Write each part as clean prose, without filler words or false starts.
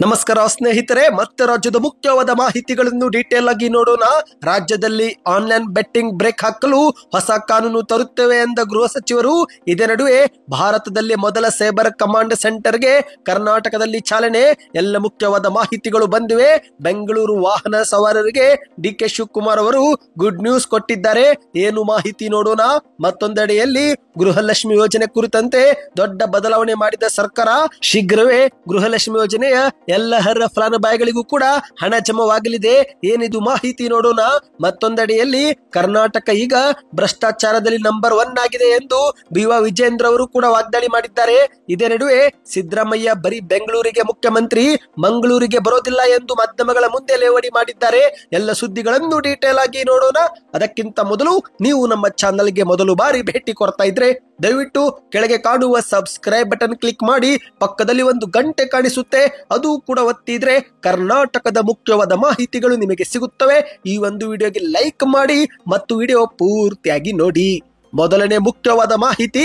ನಮಸ್ಕಾರ ಸ್ನೇಹಿತರೆ, ಮತ್ತೆ ರಾಜ್ಯದ ಮುಖ್ಯವಾದ ಮಾಹಿತಿಗಳನ್ನು ಡೀಟೇಲ್ ಆಗಿ ನೋಡೋಣ. ರಾಜ್ಯದಲ್ಲಿ ಆನ್ಲೈನ್ ಬೆಟ್ಟಿಂಗ್ ಬ್ರೇಕ್ ಹಾಕಲು ಹೊಸ ಕಾನೂನು ತರುತ್ತೇವೆ ಎಂದ ಗೃಹ ಸಚಿವರು. ಇದೇ ನಡುವೆ ಭಾರತದಲ್ಲಿ ಮೊದಲ ಸೈಬರ್ ಕಮಾಂಡ್ ಸೆಂಟರ್ಗೆ ಕರ್ನಾಟಕದಲ್ಲಿ ಚಾಲನೆ. ಎಲ್ಲ ಮುಖ್ಯವಾದ ಮಾಹಿತಿಗಳು ಬಂದಿವೆ. ಬೆಂಗಳೂರು ವಾಹನ ಸವಾರರಿಗೆ ಡಿಕೆ ಶಿವಕುಮಾರ್ ಅವರು ಗುಡ್ ನ್ಯೂಸ್ ಕೊಟ್ಟಿದ್ದಾರೆ. ಏನು ಮಾಹಿತಿ ನೋಡೋಣ. ಮತ್ತೊಂದೆಡೆಯಲ್ಲಿ ಗೃಹಲಕ್ಷ್ಮಿ ಯೋಜನೆ ಕುರಿತಂತೆ ದೊಡ್ಡ ಬದಲಾವಣೆ ಮಾಡಿದ ಸರ್ಕಾರ. ಶೀಘ್ರವೇ ಗೃಹಲಕ್ಷ್ಮಿ ಯೋಜನೆಯ ಎಲ್ಲ ಅರ್ಹ ಫಲಾನುಭವಿಗಳಿಗೂ ಕೂಡ ಹಣ ಜಮವಾಗಲಿದೆ. ಏನಿದು ಮಾಹಿತಿ ನೋಡೋಣ. ಮತ್ತೊಂದೆಡೆಯಲ್ಲಿ ಕರ್ನಾಟಕ ಈಗ ಭ್ರಷ್ಟಾಚಾರದಲ್ಲಿ ನಂಬರ್ 1 ಆಗಿದೆ ಎಂದು ಬಿ.ವಾ. ವಿಜೇಂದ್ರ ಅವರು ಕೂಡ ವಾಗ್ದಾಳಿ ಮಾಡಿದ್ದಾರೆ. ಇದೇ ನಡುವೆ ಸಿದ್ದರಾಮಯ್ಯ ಬರೀ ಬೆಂಗಳೂರಿಗೆ ಮುಖ್ಯಮಂತ್ರಿ, ಮಂಗಳೂರಿಗೆ ಬರೋದಿಲ್ಲ ಎಂದು ಮಾಧ್ಯಮಗಳ ಮುಂದೆ ಲೇವಡಿ ಮಾಡಿದ್ದಾರೆ. ಎಲ್ಲ ಸುದ್ದಿಗಳನ್ನು ಡೀಟೇಲ್ ಆಗಿ ನೋಡೋಣ. ಅದಕ್ಕಿಂತ ಮೊದಲು ನೀವು ನಮ್ಮ ಚಾನಲ್ಗೆ ಮೊದಲು ಬಾರಿ ಭೇಟಿ ಕೊಡ್ತಾ ಇದ್ರೆ ದಯವಿಟ್ಟು ಕೆಳಗೆ ಕಾಣುವ ಸಬ್ಸ್ಕ್ರೈಬ್ ಬಟನ್ ಕ್ಲಿಕ್ ಮಾಡಿ. ಪಕ್ಕದಲ್ಲಿ ಒಂದು ಗಂಟೆ ಕಾಣಿಸುತ್ತೆ, ಅದು ಕೂಡ ಒತ್ತಿದ್ರೆ ಕರ್ನಾಟಕದ ಮುಖ್ಯವಾದ ಮಾಹಿತಿಗಳು ನಿಮಗೆ ಸಿಗುತ್ತವೆ. ಈ ಒಂದು ವಿಡಿಯೋಗೆ ಲೈಕ್ ಮಾಡಿ ಮತ್ತು ವಿಡಿಯೋ ಪೂರ್ತಿಯಾಗಿ ನೋಡಿ. ಮೊದಲನೇ ಮುಖ್ಯವಾದ ಮಾಹಿತಿ.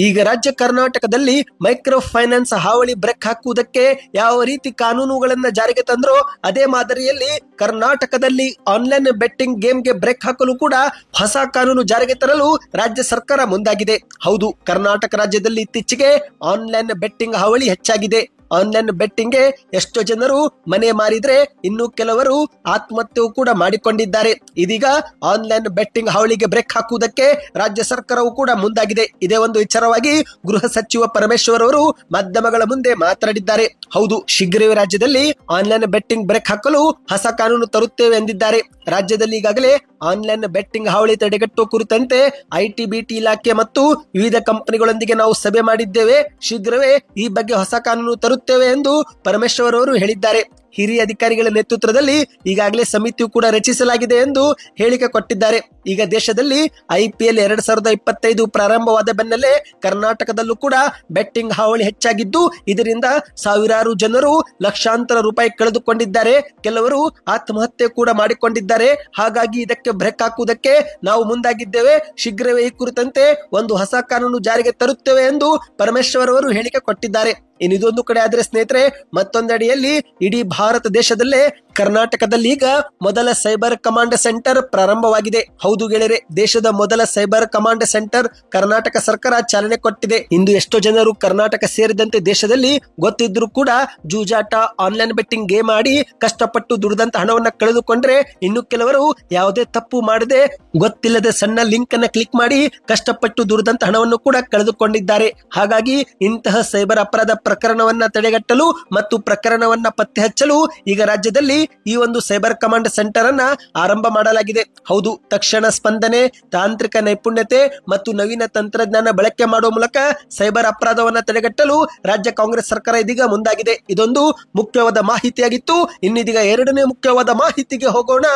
ಈಗ ರಾಜ್ಯ ಕರ್ನಾಟಕದಲ್ಲಿ ಮೈಕ್ರೋ ಫೈನಾನ್ಸ್ ಹಾವಳಿ ಬ್ರೇಕ್ ಹಾಕುವುದಕ್ಕೆ ಯಾವ ರೀತಿ ಕಾನೂನುಗಳನ್ನ ಜಾರಿಗೆ ತಂದ್ರೋ ಅದೇ ಮಾದರಿಯಲ್ಲಿ ಕರ್ನಾಟಕದಲ್ಲಿ ಆನ್ಲೈನ್ ಬೆಟ್ಟಿಂಗ್ ಗೇಮ್ಗೆ ಬ್ರೇಕ್ ಹಾಕಲು ಕೂಡ ಹೊಸ ಕಾನೂನು ಜಾರಿಗೆ ತರಲು ರಾಜ್ಯ ಸರ್ಕಾರ ಮುಂದಾಗಿದೆ. ಹೌದು, ಕರ್ನಾಟಕ ರಾಜ್ಯದಲ್ಲಿ ಇತ್ತೀಚೆಗೆ ಆನ್ಲೈನ್ ಬೆಟ್ಟಿಂಗ್ ಹಾವಳಿ ಹೆಚ್ಚಾಗಿದೆ. ಆನ್ಲೈನ್ ಬೆಟ್ಟಿಂಗ್ಗೆ ಎಷ್ಟೋ ಜನರು ಮನೆ ಮಾರಿದ್ರೆ ಇನ್ನು ಕೆಲವರು ಆತ್ಮಹತ್ಯೆ ಕೂಡ ಮಾಡಿಕೊಂಡಿದ್ದಾರೆ. ಇದೀಗ ಆನ್ಲೈನ್ ಬೆಟ್ಟಿಂಗ್ ಹಾವಳಿಗೆ ಬ್ರೇಕ್ ಹಾಕುವುದಕ್ಕೆ ರಾಜ್ಯ ಸರ್ಕಾರವು ಕೂಡ ಮುಂದಾಗಿದೆ. ಇದೇ ಒಂದು ವಿಚಾರವಾಗಿ ಗೃಹ ಸಚಿವ ಪರಮೇಶ್ವರ್ ಅವರು ಮಾಧ್ಯಮಗಳ ಮುಂದೆ ಮಾತನಾಡಿದ್ದಾರೆ. ಹೌದು, ಶೀಘ್ರವೇ ರಾಜ್ಯದಲ್ಲಿ ಆನ್ಲೈನ್ ಬೆಟ್ಟಿಂಗ್ ಬ್ರೇಕ್ ಹಾಕಲು ಹೊಸ ಕಾನೂನು ತರುತ್ತೇವೆ ಎಂದಿದ್ದಾರೆ. ರಾಜ್ಯದಲ್ಲಿ ಈಗಾಗಲೇ ಆನ್ಲೈನ್ ಬೆಟ್ಟಿಂಗ್ ಹಾವಳಿ ತಡೆಗಟ್ಟುವ ಕುರಿತಂತೆ ಐಟಿ-ಬಿಟಿ ಇಲಾಖೆ ಮತ್ತು ವಿವಿಧ ಕಂಪನಿಗಳೊಂದಿಗೆ ನಾವು ಸಭೆ ಮಾಡಿದ್ದೇವೆ. ಶೀಘ್ರವೇ ಈ ಬಗ್ಗೆ ಹೊಸ ಕಾನೂನು ತರುತ್ತೇವೆ ಎಂದು ಪರಮೇಶ್ವರ್ ಅವರು ಹೇಳಿದ್ದಾರೆ. ಹಿರಿಯ ಅಧಿಕಾರಿಗಳ ನೇತೃತ್ವದಲ್ಲಿ ಈಗಾಗಲೇ ಸಮಿತಿಯು ಕೂಡ ರಚಿಸಲಾಗಿದೆ ಎಂದು ಹೇಳಿಕೆ ಕೊಟ್ಟಿದ್ದಾರೆ. ಈಗ ದೇಶದಲ್ಲಿ IPL 2025 ಪ್ರಾರಂಭವಾದ ಬೆನ್ನಲ್ಲೇ ಕರ್ನಾಟಕದಲ್ಲೂ ಕೂಡ ಬೆಟ್ಟಿಂಗ್ ಹಾವಳಿ ಹೆಚ್ಚಾಗಿದ್ದು, ಇದರಿಂದ ಸಾವಿರಾರು ಜನರು ಲಕ್ಷಾಂತರ ರೂಪಾಯಿ ಕಳೆದುಕೊಂಡಿದ್ದಾರೆ. ಕೆಲವರು ಆತ್ಮಹತ್ಯೆ ಕೂಡ ಮಾಡಿಕೊಂಡಿದ್ದಾರೆ. ಹಾಗಾಗಿ ಇದಕ್ಕೆ ಬ್ರೇಕ್ ಹಾಕುವುದಕ್ಕೆ ನಾವು ಮುಂದಾಗಿದ್ದೇವೆ. ಶೀಘ್ರವೇ ಈ ಕುರಿತಂತೆ ಒಂದು ಹೊಸ ಕಾನೂನು ಜಾರಿಗೆ ತರುತ್ತೇವೆ ಎಂದು ಪರಮೇಶ್ವರ್ ಅವರು ಹೇಳಿಕೆ ಕೊಟ್ಟಿದ್ದಾರೆ. ಇನ್ನಿದೊಂದು ಕಡೆ ಆದ್ರೆ ಸ್ನೇಹಿತರೆ, ಮತ್ತೊಂದೆಡೆಯಲ್ಲಿ ಇಡೀ ಭಾರತ ದೇಶದಲ್ಲೇ ಕರ್ನಾಟಕದಲ್ಲಿ ಈಗ ಮೊದಲ ಸೈಬರ್ ಕಮಾಂಡ್ ಸೆಂಟರ್ ಪ್ರಾರಂಭವಾಗಿದೆ. ಹೌದು ಗೆಳೆಯರೆ, ದೇಶದ ಮೊದಲ ಸೈಬರ್ ಕಮಾಂಡ್ ಸೆಂಟರ್ ಕರ್ನಾಟಕ ಸರ್ಕಾರ ಚಾಲನೆ ಕೊಟ್ಟಿದೆ. ಇಂದು ಎಷ್ಟೋ ಜನರು ಕರ್ನಾಟಕ ಸೇರಿದಂತೆ ದೇಶದಲ್ಲಿ ಗೊತ್ತಿದ್ರು ಕೂಡ ಜೂಜಾಟ, ಆನ್ಲೈನ್ ಬೆಟ್ಟಿಂಗ್ ಗೇಮ್ ಆಡಿ ಕಷ್ಟಪಟ್ಟು ದುಡಿದಂತ ಹಣವನ್ನ ಕಳೆದುಕೊಂಡ್ರೆ, ಇನ್ನು ಕೆಲವರು ಯಾವುದೇ ತಪ್ಪು ಮಾಡದೆ ಗೊತ್ತಿಲ್ಲದ ಸಣ್ಣ ಲಿಂಕ್ ಅನ್ನ ಕ್ಲಿಕ್ ಮಾಡಿ ಕಷ್ಟಪಟ್ಟು ದುಡಿದಂತ ಹಣವನ್ನು ಕೂಡ ಕಳೆದುಕೊಂಡಿದ್ದಾರೆ. ಹಾಗಾಗಿ ಇಂತಹ ಸೈಬರ್ ಅಪರಾಧ ಪ್ರಕರಣವನ್ನ ತಡೆಗಟ್ಟಲು ಮತ್ತು ಪ್ರಕರಣವನ್ನ ಪತ್ತೆ ಹಚ್ಚಲು ಈಗ ರಾಜ್ಯದಲ್ಲಿ ಈ ಒಂದು ಸೈಬರ್ ಕಮಾಂಡ್ ಸೆಂಟರ್ ಅನ್ನ ಆರಂಭ ಮಾಡಲಾಗಿದೆ. ಹೌದು, ತಕ್ಷಣ ಸ್ಪಂದನೆ, ತಾಂತ್ರಿಕ ನೈಪುಣ್ಯತೆ ಮತ್ತು ನವೀನ ತಂತ್ರಜ್ಞಾನ ಬಳಕೆ ಮಾಡುವ ಮೂಲಕ ಸೈಬರ್ ಅಪರಾಧವನ್ನ ತಡೆಗಟ್ಟಲು ರಾಜ್ಯ ಕಾಂಗ್ರೆಸ್ ಸರ್ಕಾರ ಇದೀಗ ಮುಂದಾಗಿದೆ. ಇದೊಂದು ಮುಖ್ಯವಾದ ಮಾಹಿತಿಯಾಗಿತ್ತು. ಇನ್ನಿದೀಗ ಎರಡನೇ ಮುಖ್ಯವಾದ ಮಾಹಿತಿಗೆ ಹೋಗೋಣ.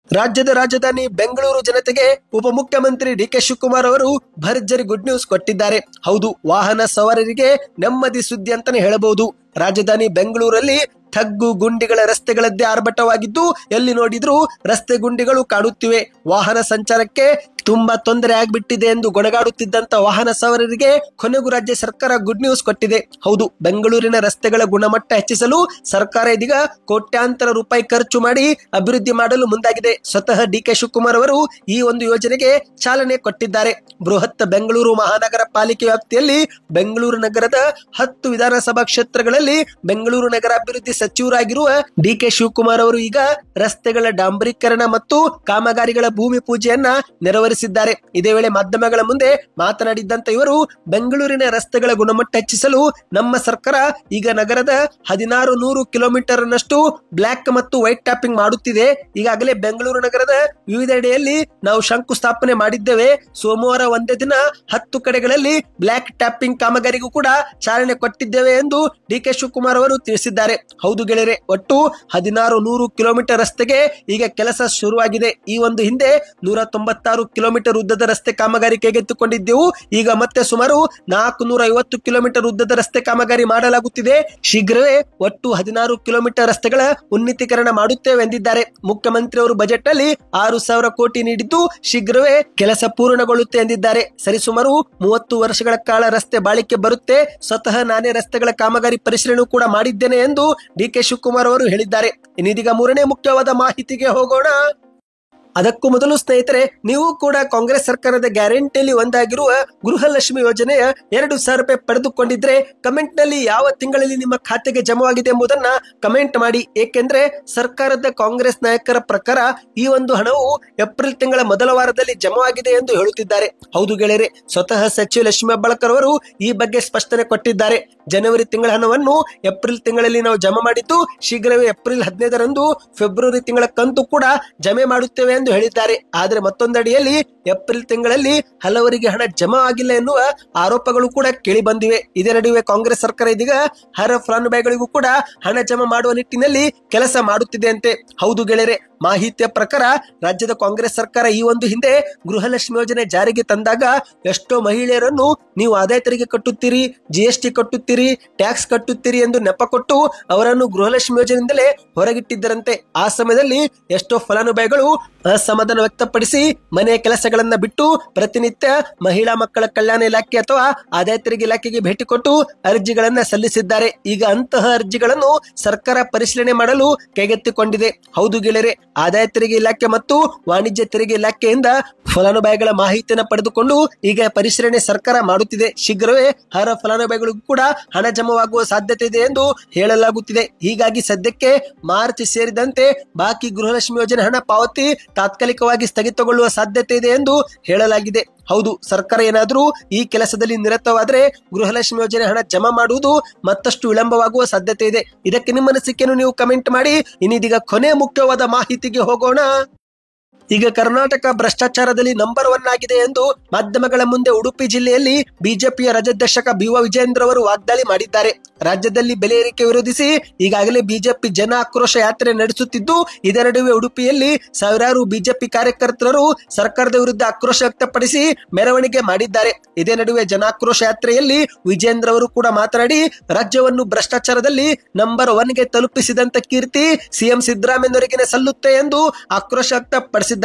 ರಾಜ್ಯದ ರಾಜಧಾನಿ ಬೆಂಗಳೂರು ಜನತೆಗೆ ಉಪಮುಖ್ಯಮಂತ್ರಿ ಡಿಕೆ ಶಿವಕುಮಾರ್ ಅವರು ಭರ್ಜರಿ ಗುಡ್ ನ್ಯೂಸ್ ಕೊಟ್ಟಿದ್ದಾರೆ. ಹೌದು, ವಾಹನ ಸವಾರರಿಗೆ ನೆಮ್ಮದಿ ಸುದ್ದಿ ಅಂತಾನೆ ಹೇಳಬಹುದು. ರಾಜಧಾನಿ ಬೆಂಗಳೂರಲ್ಲಿ ತಗ್ಗು ಗುಂಡಿಗಳ ರಸ್ತೆಗಳದ್ದೇ ಆರ್ಭಟವಾಗಿದ್ದು, ಎಲ್ಲಿ ನೋಡಿದ್ರೂ ರಸ್ತೆ ಗುಂಡಿಗಳು ಕಾಡುತ್ತಿವೆ. ವಾಹನ ಸಂಚಾರಕ್ಕೆ ತುಂಬಾ ತೊಂದರೆ ಆಗ್ಬಿಟ್ಟಿದೆ ಎಂದು ಗೊಣಗಾಡುತ್ತಿದ್ದಂತ ವಾಹನ ಸವಾರರಿಗೆ ಕೊನೆಗೂ ರಾಜ್ಯ ಸರ್ಕಾರ ಗುಡ್ ನ್ಯೂಸ್ ಕೊಟ್ಟಿದೆ. ಹೌದು, ಬೆಂಗಳೂರಿನ ರಸ್ತೆಗಳ ಗುಣಮಟ್ಟ ಹೆಚ್ಚಿಸಲು ಸರ್ಕಾರ ಇದೀಗ ಕೋಟ್ಯಾಂತರ ರೂಪಾಯಿ ಖರ್ಚು ಮಾಡಿ ಅಭಿವೃದ್ಧಿ ಮಾಡಲು ಮುಂದಾಗಿದೆ. ಸ್ವತಃ ಡಿಕೆ ಶಿವಕುಮಾರ್ ಅವರು ಈ ಒಂದು ಯೋಜನೆಗೆ ಚಾಲನೆ ಕೊಟ್ಟಿದ್ದಾರೆ. ಬೃಹತ್ ಬೆಂಗಳೂರು ಮಹಾನಗರ ಪಾಲಿಕೆ ವ್ಯಾಪ್ತಿಯಲ್ಲಿ ಬೆಂಗಳೂರು ನಗರದ 10 ವಿಧಾನಸಭಾ ಕ್ಷೇತ್ರಗಳಲ್ಲಿ ಬೆಂಗಳೂರು ನಗರ ಅಭಿವೃದ್ಧಿ ಸಚಿವರಾಗಿರುವ ಡಿಕೆ ಶಿವಕುಮಾರ್ ಅವರು ಈಗ ರಸ್ತೆಗಳ ಡಾಂಬರೀಕರಣ ಮತ್ತು ಕಾಮಗಾರಿಗಳ ಭೂಮಿ ಪೂಜೆಯನ್ನ ನೆರವೇರಿಸಿದ್ದಾರೆ. ಇದೇ ವೇಳೆ ಮಾಧ್ಯಮಗಳ ಮುಂದೆ ಮಾತನಾಡಿದ್ದಂತ ಇವರು, ಬೆಂಗಳೂರಿನ ರಸ್ತೆಗಳ ಗುಣಮಟ್ಟ ಹೆಚ್ಚಿಸಲು ನಮ್ಮ ಸರ್ಕಾರ ಈಗ ನಗರದ 1600 ಕಿಲೋಮೀಟರ್ ನಷ್ಟು ಬ್ಲಾಕ್ ಮತ್ತು ವೈಟ್ ಟ್ಯಾಪಿಂಗ್ ಮಾಡುತ್ತಿದೆ. ಈಗಾಗಲೇ ಬೆಂಗಳೂರು ನಗರದ ವಿವಿಧೆಡೆಯಲ್ಲಿ ನಾವು ಶಂಕುಸ್ಥಾಪನೆ ಮಾಡಿದ್ದೇವೆ. ಸೋಮವಾರ ಒಂದೇ ದಿನ 10 ಕಡೆಗಳಲ್ಲಿ ಬ್ಲಾಕ್ ಟ್ಯಾಪಿಂಗ್ ಕಾಮಗಾರಿಗೂ ಕೂಡ ಚಾಲನೆ ಕೊಟ್ಟಿದ್ದೇವೆ ಎಂದು ಡಿಕೆ ಶಿವಕುಮಾರ್ ಅವರು ತಿಳಿಸಿದ್ದಾರೆ. ಹೌದು ಗೆಳೆಯರೆ, ಒಟ್ಟು 1600 ಕಿಲೋಮೀಟರ್ ರಸ್ತೆಗೆ ಈಗ ಕೆಲಸ ಶುರುವಾಗಿದೆ. ಈ ಒಂದು ಹಿಂದೆ 196 ಕಿಲೋಮೀಟರ್ ಉದ್ದದ ರಸ್ತೆ ಕಾಮಗಾರಿ ಕೈಗೆತ್ತಿಕೊಂಡಿದ್ದೆವು. ಈಗ ಮತ್ತೆ ಸುಮಾರು 450 ಕಿಲೋಮೀಟರ್ ಉದ್ದದ ರಸ್ತೆ ಕಾಮಗಾರಿ ಮಾಡಲಾಗುತ್ತಿದೆ. ಶೀಘ್ರವೇ ಒಟ್ಟು 16 ಕಿಲೋಮೀಟರ್ ರಸ್ತೆಗಳ ಉನ್ನತೀಕರಣ ಮಾಡುತ್ತೇವೆ ಎಂದಿದ್ದಾರೆ. ಮುಖ್ಯಮಂತ್ರಿ ಅವರು ಬಜೆಟ್ ನಲ್ಲಿ 6,000 ಕೋಟಿ ನೀಡಿದ್ದು ಶೀಘ್ರವೇ ಕೆಲಸ ಪೂರ್ಣಗೊಳ್ಳುತ್ತೆ ಎಂದಿದ್ದಾರೆ. ಸರಿಸುಮಾರು 30 ವರ್ಷಗಳ ಕಾಲ ರಸ್ತೆ ಬಾಳಿಕೆ ಬರುತ್ತೆ. ಸ್ವತಃ ನಾನೇ ರಸ್ತೆಗಳ ಕಾಮಗಾರಿ ಪರಿಶೀಲನೆ ಕೂಡ ಮಾಡಿದ್ದೇನೆ ಎಂದು ಡಿ.ಕೆ. ಶಿವಕುಮಾರ್ ಅವರು ಹೇಳಿದ್ದಾರೆ. ಇನ್ನೀಗ ಮೂರನೇ ಮುಖ್ಯವಾದ ಮಾಹಿತಿಗೆ ಹೋಗೋಣ. ಅದಕ್ಕೂ ಮೊದಲು ಸ್ನೇಹಿತರೆ, ನೀವು ಕೂಡ ಕಾಂಗ್ರೆಸ್ ಸರ್ಕಾರದ ಗ್ಯಾರಂಟಿಯಲ್ಲಿ ಒಂದಾಗಿರುವ ಗೃಹಲಕ್ಷ್ಮಿ ಯೋಜನೆಯ 2,000 ರೂಪಾಯಿ ಪಡೆದುಕೊಂಡಿದ್ರೆ ಕಮೆಂಟ್ ನಲ್ಲಿ ಯಾವ ತಿಂಗಳಲ್ಲಿ ನಿಮ್ಮ ಖಾತೆಗೆ ಜಮವಾಗಿದೆ ಎಂಬುದನ್ನ ಕಮೆಂಟ್ ಮಾಡಿ. ಏಕೆಂದ್ರೆ ಸರ್ಕಾರದ ಕಾಂಗ್ರೆಸ್ ನಾಯಕರ ಪ್ರಕಾರ ಈ ಒಂದು ಹಣವು ಏಪ್ರಿಲ್ ತಿಂಗಳ ಮೊದಲ ವಾರದಲ್ಲಿ ಜಮವಾಗಿದೆ ಎಂದು ಹೇಳುತ್ತಿದ್ದಾರೆ. ಹೌದು ಗೆಳೆಯರೆ, ಸ್ವತಃ ಸಚಿವ ಲಕ್ಷ್ಮೀ ಹೆಬ್ಬಾಳ್ಕರ್ ಅವರು ಈ ಬಗ್ಗೆ ಸ್ಪಷ್ಟನೆ ಕೊಟ್ಟಿದ್ದಾರೆ. ಜನವರಿ ತಿಂಗಳ ಹಣವನ್ನು ಏಪ್ರಿಲ್ ತಿಂಗಳಲ್ಲಿ ನಾವು ಜಮಾ ಮಾಡಿದ್ದು ಶೀಘ್ರವೇ ಏಪ್ರಿಲ್ 15ರಂದು ಫೆಬ್ರವರಿ ತಿಂಗಳ ಕಂತು ಕೂಡ ಜಮೆ ಮಾಡುತ್ತೇವೆ ಎಂದು ಹೇಳಿದ್ದಾರೆ. ಆದರೆ ಮತ್ತೊಂದಡಿಯಲ್ಲಿ ಏಪ್ರಿಲ್ ತಿಂಗಳಲ್ಲಿ ಹಲವರಿಗೆ ಹಣ ಜಮಾ ಆಗಿಲ್ಲ ಎನ್ನುವ ಆರೋಪಗಳು ಕೂಡ ಕೇಳಿ ಬಂದಿವೆ. ಇದೇ ನಡುವೆ ಕಾಂಗ್ರೆಸ್ ಸರ್ಕಾರ ಇದೀಗ ಅರ್ಹ ಫಲಾನುಭವಿಗಳಿಗೂ ಕೂಡ ಹಣ ಜಮಾ ಮಾಡುವ ನಿಟ್ಟಿನಲ್ಲಿ ಕೆಲಸ ಮಾಡುತ್ತಿದೆ ಅಂತೆ. ಹೌದು ಗೆಳೆಯರೆ, ಮಾಹಿತಿಯ ಪ್ರಕಾರ ರಾಜ್ಯದ ಕಾಂಗ್ರೆಸ್ ಸರ್ಕಾರ ಈ ಒಂದು ಹಿಂದೆ ಗೃಹಲಕ್ಷ್ಮಿ ಯೋಜನೆ ಜಾರಿಗೆ ತಂದಾಗ ಎಷ್ಟೋ ಮಹಿಳೆಯರನ್ನು ನೀವು ಆದಾಯ ತೆರಿಗೆ ಕಟ್ಟುತ್ತೀರಿ, GST ಕಟ್ಟುತ್ತೀರಿ, ಟ್ಯಾಕ್ಸ್ ಕಟ್ಟುತ್ತೀರಿ ಎಂದು ನೆಪ ಕೊಟ್ಟು ಅವರನ್ನು ಗೃಹಲಕ್ಷ್ಮಿ ಯೋಜನೆಯಿಂದಲೇ ಹೊರಗಿಟ್ಟಿದ್ದರಂತೆ. ಆ ಸಮಯದಲ್ಲಿ ಎಷ್ಟೋ ಫಲಾನುಭವಿಗಳು ಅಸಮಾಧಾನ ವ್ಯಕ್ತಪಡಿಸಿ ಮನೆಯ ಕೆಲಸಗಳನ್ನ ಬಿಟ್ಟು ಪ್ರತಿನಿತ್ಯ ಮಹಿಳಾ ಮಕ್ಕಳ ಕಲ್ಯಾಣ ಇಲಾಖೆ ಅಥವಾ ಆದಾಯ ತೆರಿಗೆ ಇಲಾಖೆಗೆ ಭೇಟಿ ಕೊಟ್ಟು ಅರ್ಜಿಗಳನ್ನ ಸಲ್ಲಿಸಿದ್ದಾರೆ. ಈಗ ಅಂತಹ ಅರ್ಜಿಗಳನ್ನು ಸರ್ಕಾರ ಪರಿಶೀಲನೆ ಮಾಡಲು ಕೈಗೆತ್ತಿಕೊಂಡಿದೆ. ಹೌದು ಗೆಳೆಯರೆ, ಆದಾಯ ತೆರಿಗೆ ಇಲಾಖೆ ಮತ್ತು ವಾಣಿಜ್ಯ ತೆರಿಗೆ ಇಲಾಖೆಯಿಂದ ಫಲಾನುಭವಿಗಳ ಮಾಹಿತಿಯನ್ನು ಪಡೆದುಕೊಂಡು ಈಗ ಪರಿಶೀಲನೆ ಸರ್ಕಾರ ಮಾಡುತ್ತಿದೆ. ಶೀಘ್ರವೇ ಅರ್ಹ ಫಲಾನುಭವಿಗಳಿಗೂ ಕೂಡ ಹಣ ಜಮವಾಗುವ ಸಾಧ್ಯತೆ ಇದೆ ಎಂದು ಹೇಳಲಾಗುತ್ತಿದೆ. ಹೀಗಾಗಿ ಸದ್ಯಕ್ಕೆ ಮಾರ್ಚ್ ಸೇರಿದಂತೆ ಬಾಕಿ ಗೃಹಲಕ್ಷ್ಮಿ ಯೋಜನೆ ಹಣ ಪಾವತಿ ತಾತ್ಕಾಲಿಕವಾಗಿ ಸ್ಥಗಿತಗೊಳ್ಳುವ ಸಾಧ್ಯತೆ ಇದೆ ಎಂದು ಹೇಳಲಾಗಿದೆ. ಹೌದು, ಸರ್ಕಾರ ಏನಾದರೂ ಈ ಕೆಲಸದಲ್ಲಿ ನಿರತವಾದರೆ ಗೃಹಲಕ್ಷ್ಮಿ ಯೋಜನೆ ಹಣ ಜಮಾ ಮಾಡುವುದು ಮತ್ತಷ್ಟು ವಿಳಂಬವಾಗುವ ಸಾಧ್ಯತೆ ಇದೆ. ಇದಕ್ಕೆ ನಿಮ್ಮ ಅನಿಸಿಕೆಯನ್ನು ನೀವು ಕಮೆಂಟ್ ಮಾಡಿ. ಇನ್ನೀಗ ಕೊನೆ ಮುಖ್ಯವಾದ ಮಾಹಿತಿಗೆ ಹೋಗೋಣ. ಈಗ ಕರ್ನಾಟಕ ಭ್ರಷ್ಟಾಚಾರದಲ್ಲಿ ನಂಬರ್ 1 ಆಗಿದೆ ಎಂದು ಮಾಧ್ಯಮಗಳ ಮುಂದೆ ಉಡುಪಿ ಜಿಲ್ಲೆಯಲ್ಲಿ ಬಿಜೆಪಿಯ ರಾಜ್ಯಾಧ್ಯಕ್ಷ ಬಿ.ವ. ವಿಜಯೇಂದ್ರ ಅವರು ವಾಗ್ದಾಳಿ ಮಾಡಿದ್ದಾರೆ. ರಾಜ್ಯದಲ್ಲಿ ಬೆಲೆ ಏರಿಕೆ ವಿರೋಧಿಸಿ ಈಗಾಗಲೇ ಬಿಜೆಪಿ ಜನ ಆಕ್ರೋಶ ಯಾತ್ರೆ ನಡೆಸುತ್ತಿದ್ದು, ಇದರ ನಡುವೆ ಉಡುಪಿಯಲ್ಲಿ ಸಾವಿರಾರು ಬಿಜೆಪಿ ಕಾರ್ಯಕರ್ತರು ಸರ್ಕಾರದ ವಿರುದ್ಧ ಆಕ್ರೋಶ ವ್ಯಕ್ತಪಡಿಸಿ ಮೆರವಣಿಗೆ ಮಾಡಿದ್ದಾರೆ. ಇದೇ ನಡುವೆ ಜನಾಕ್ರೋಶ ಯಾತ್ರೆಯಲ್ಲಿ ವಿಜೇಂದ್ರ ಅವರು ಕೂಡ ಮಾತನಾಡಿ ರಾಜ್ಯವನ್ನು ಭ್ರಷ್ಟಾಚಾರದಲ್ಲಿ ನಂಬರ್ 1ಗೆ ತಲುಪಿಸಿದಂತ ಕೀರ್ತಿ ಸಿಎಂ ಸಿದ್ದರಾಮಯ್ಯನವರಿಗೆ ಸಲ್ಲುತ್ತೆ ಎಂದು ಆಕ್ರೋಶ ವ್ಯಕ್ತಪಡಿಸಿದ್ದಾರೆ.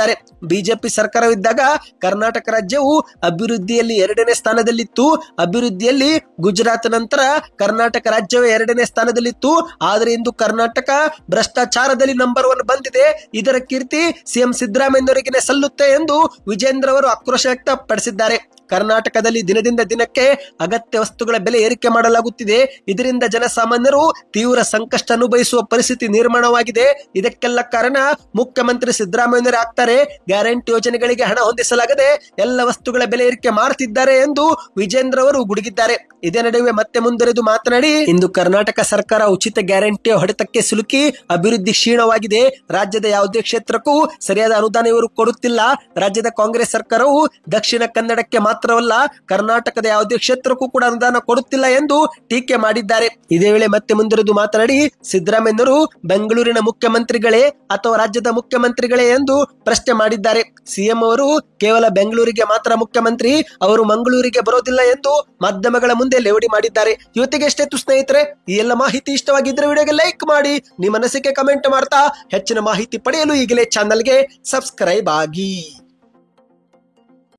ಬಿಜೆಪಿ ಸರ್ಕಾರವಿದ್ದಾಗ ಕರ್ನಾಟಕ ರಾಜ್ಯವು ಅಭಿವೃದ್ಧಿಯಲ್ಲಿ 2ನೇ ಸ್ಥಾನದಲ್ಲಿತ್ತು. ಅಭಿವೃದ್ಧಿಯಲ್ಲಿ ಗುಜರಾತ್ ನಂತರ ಕರ್ನಾಟಕ ರಾಜ್ಯವೇ 2ನೇ ಸ್ಥಾನದಲ್ಲಿತ್ತು. ಆದರೆ ಇಂದು ಕರ್ನಾಟಕ ಭ್ರಷ್ಟಾಚಾರದಲ್ಲಿ ನಂಬರ್ 1 ಬಂದಿದೆ. ಇದರ ಕೀರ್ತಿ ಸಿಎಂ ಸಿದ್ದರಾಮಯ್ಯನವರಿಗೆ ಸಲ್ಲುತ್ತೆ ಎಂದು ವಿಜೇಂದ್ರ ಅವರು ಆಕ್ರೋಶ ವ್ಯಕ್ತಪಡಿಸಿದ್ದಾರೆ. ಕರ್ನಾಟಕದಲ್ಲಿ ದಿನದಿಂದ ದಿನಕ್ಕೆ ಅಗತ್ಯ ವಸ್ತುಗಳ ಬೆಲೆ ಏರಿಕೆ ಮಾಡಲಾಗುತ್ತಿದೆ. ಇದರಿಂದ ಜನಸಾಮಾನ್ಯರು ತೀವ್ರ ಸಂಕಷ್ಟ ಅನುಭವಿಸುವ ಪರಿಸ್ಥಿತಿ ನಿರ್ಮಾಣವಾಗಿದೆ. ಇದಕ್ಕೆಲ್ಲ ಕಾರಣ ಮುಖ್ಯಮಂತ್ರಿ ಸಿದ್ದರಾಮಯ್ಯನವರೇ ಆಗ್ತಾರೆ. ಗ್ಯಾರಂಟಿ ಯೋಜನೆಗಳಿಗೆ ಹಣ ಹೊಂದಿಸಲಾಗದೆ ಎಲ್ಲ ವಸ್ತುಗಳ ಬೆಲೆ ಏರಿಕೆ ಮಾಡುತ್ತಿದ್ದಾರೆ ಎಂದು ವಿಜೇಂದ್ರ ಅವರು ಗುಡುಗಿದ್ದಾರೆ. ಇದೇ ನಡುವೆ ಮತ್ತೆ ಮುಂದುವರೆದು ಮಾತನಾಡಿ, ಇಂದು ಕರ್ನಾಟಕ ಸರ್ಕಾರ ಉಚಿತ ಗ್ಯಾರಂಟಿಯ ಹೊಡೆತಕ್ಕೆ ಸಿಲುಕಿ ಅಭಿವೃದ್ಧಿ ಕ್ಷೀಣವಾಗಿದೆ. ರಾಜ್ಯದ ಯಾವುದೇ ಕ್ಷೇತ್ರಕ್ಕೂ ಸರಿಯಾದ ಅನುದಾನ ಇವರು ಕೊಡುತ್ತಿಲ್ಲ. ರಾಜ್ಯದ ಕಾಂಗ್ರೆಸ್ ಸರ್ಕಾರವು ದಕ್ಷಿಣ ಕನ್ನಡಕ್ಕೆ ಮಾತ್ರವಲ್ಲ, ಕರ್ನಾಟಕದ ಯಾವುದೇ ಕ್ಷೇತ್ರಕ್ಕೂ ಕೂಡ ಅನುದಾನ ಕೊಡುತ್ತಿಲ್ಲ ಎಂದು ಟೀಕೆ ಮಾಡಿದ್ದಾರೆ. ಇದೇ ವೇಳೆ ಮತ್ತೆ ಮುಂದುವರೆದು ಮಾತನಾಡಿ, ಸಿದ್ದರಾಮಯ್ಯನವರು ಬೆಂಗಳೂರಿನ ಮುಖ್ಯಮಂತ್ರಿಗಳೇ ಅಥವಾ ರಾಜ್ಯದ ಮುಖ್ಯಮಂತ್ರಿಗಳೇ ಎಂದು ಪ್ರಶ್ನೆ ಮಾಡಿದ್ದಾರೆ. ಸಿಎಂ ಅವರು ಕೇವಲ ಬೆಂಗಳೂರಿಗೆ ಮಾತ್ರ ಮುಖ್ಯಮಂತ್ರಿ, ಅವರು ಮಂಗಳೂರಿಗೆ ಬರೋದಿಲ್ಲ ಎಂದು ಮಾಧ್ಯಮಗಳ ಮುಂದೆ ಲೇವಡಿ ಮಾಡಿದ್ದಾರೆ. ಇವತ್ತಿಗೆ ಎಷ್ಟೇತು ಸ್ನೇಹಿತರೆ, ಈ ಎಲ್ಲ ಮಾಹಿತಿ ಇಷ್ಟವಾಗಿದ್ರೆ ವಿಡಿಯೋಗೆ ಲೈಕ್ ಮಾಡಿ, ನಿಮ್ಮ ಅನಿಸಿಕೆ ಕಮೆಂಟ್ ಮಾಡ್ತಾ ಹೆಚ್ಚಿನ ಮಾಹಿತಿ ಪಡೆಯಲು ಈಗಲೇ ಚಾನಲ್ಗೆ ಸಬ್ಸ್ಕ್ರೈಬ್ ಆಗಿ.